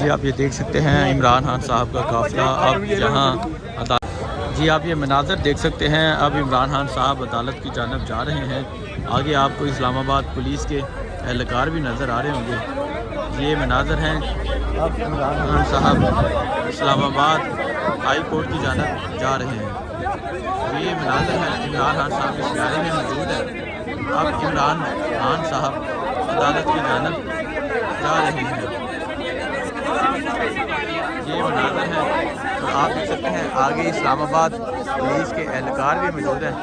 जी आप ये देख सकते हैं इमरान खान साहब का काफ़िला अब यहाँ जी आप ये मनाज़र देख सकते हैं। अब इमरान खान साहब अदालत की जानब जा रहे हैं। आगे आपको इस्लामाबाद पुलिस के एहलकार भी नज़र आ रहे होंगे। ये मनाज़र हैं। अब इमरान खान साहब इस्लामाबाद हाई कोर्ट की जानब जा रहे हैं। ये मनाज़र हैं, इमरान खान साहब इस गाड़ी में मौजूद है। अब इमरान खान साहब अदालत की जानब जा रहे हैं। ये मनाज़र है और आप देख सकते हैं आगे इस्लामाबाद पुलिस के एहलकार भी मौजूद हैं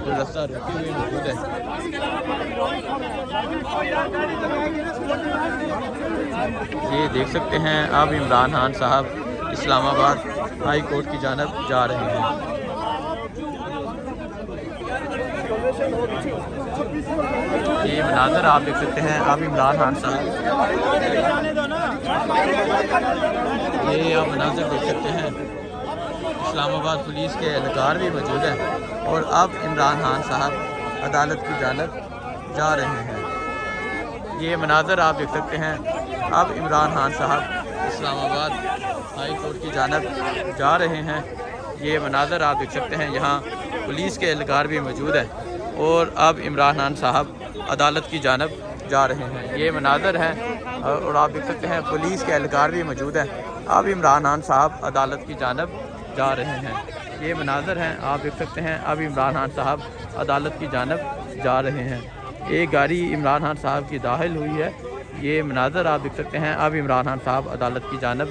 जो रास्ता रोके हुए मौजूद है। ये देख सकते हैं अब इमरान खान साहब इस्लामाबाद हाई कोर्ट की जानब जा रहे हैं। ये मनाज़र आप देख सकते हैं अब इमरान खान साहब ये आप मनाज़र देख सकते हैं। इस्लामाबाद पुलिस के एहलकार भी मौजूद हैं और अब इमरान खान साहब अदालत की जानब जा रहे हैं। ये मनाज़र आप देख सकते हैं अब इमरान खान साहब इस्लामाबाद हाई कोर्ट की जानब जा रहे हैं। ये मनाज़र आप देख सकते हैं यहाँ पुलिस के एहलकार भी मौजूद है और अब इमरान खान साहब अदालत की जानब जा रहे हैं। ये मनाज़र हैं और आप देख सकते हैं पुलिस के एहलकार भी मौजूद हैं। अब इमरान खान साहब अदालत की जानब जा रहे हैं। ये मनाज़र हैं आप देख सकते हैं अब इमरान खान साहब अदालत की जानब जा रहे हैं। एक गाड़ी इमरान खान साहब की दाखिल हुई है। ये मनाज़र आप देख सकते हैं अब इमरान खान साहब अदालत की जानब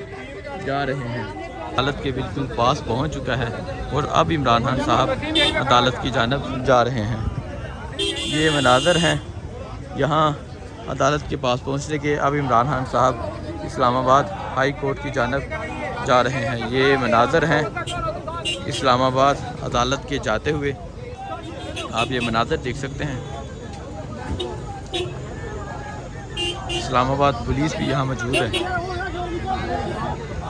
जा रहे हैं। अदालत के बिल्कुल पास पहुंच चुका है और अब इमरान खान साहब अदालत की जानब जा रहे हैं। ये मनाज़र हैं यहाँ अदालत के पास पहुंचने के अब इमरान खान साहब इस्लामाबाद हाई कोर्ट की जानब जा रहे हैं। ये मनाज़र हैं इस्लामाबाद अदालत के जाते हुए। आप ये मनाज़र देख सकते हैं। इस्लामाबाद पुलिस भी यहाँ मौजूद है।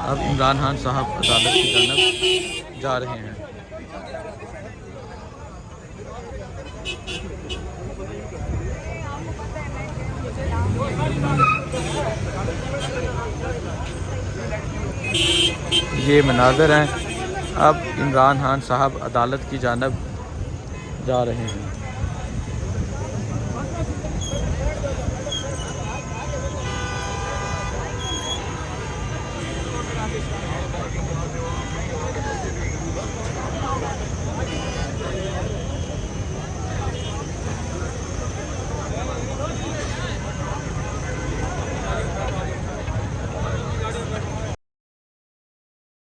अब इमरान खान साहब अदालत की जानब जा रहे हैं। ये मनाज़र हैं अब इमरान खान साहब अदालत की जानब जा रहे हैं।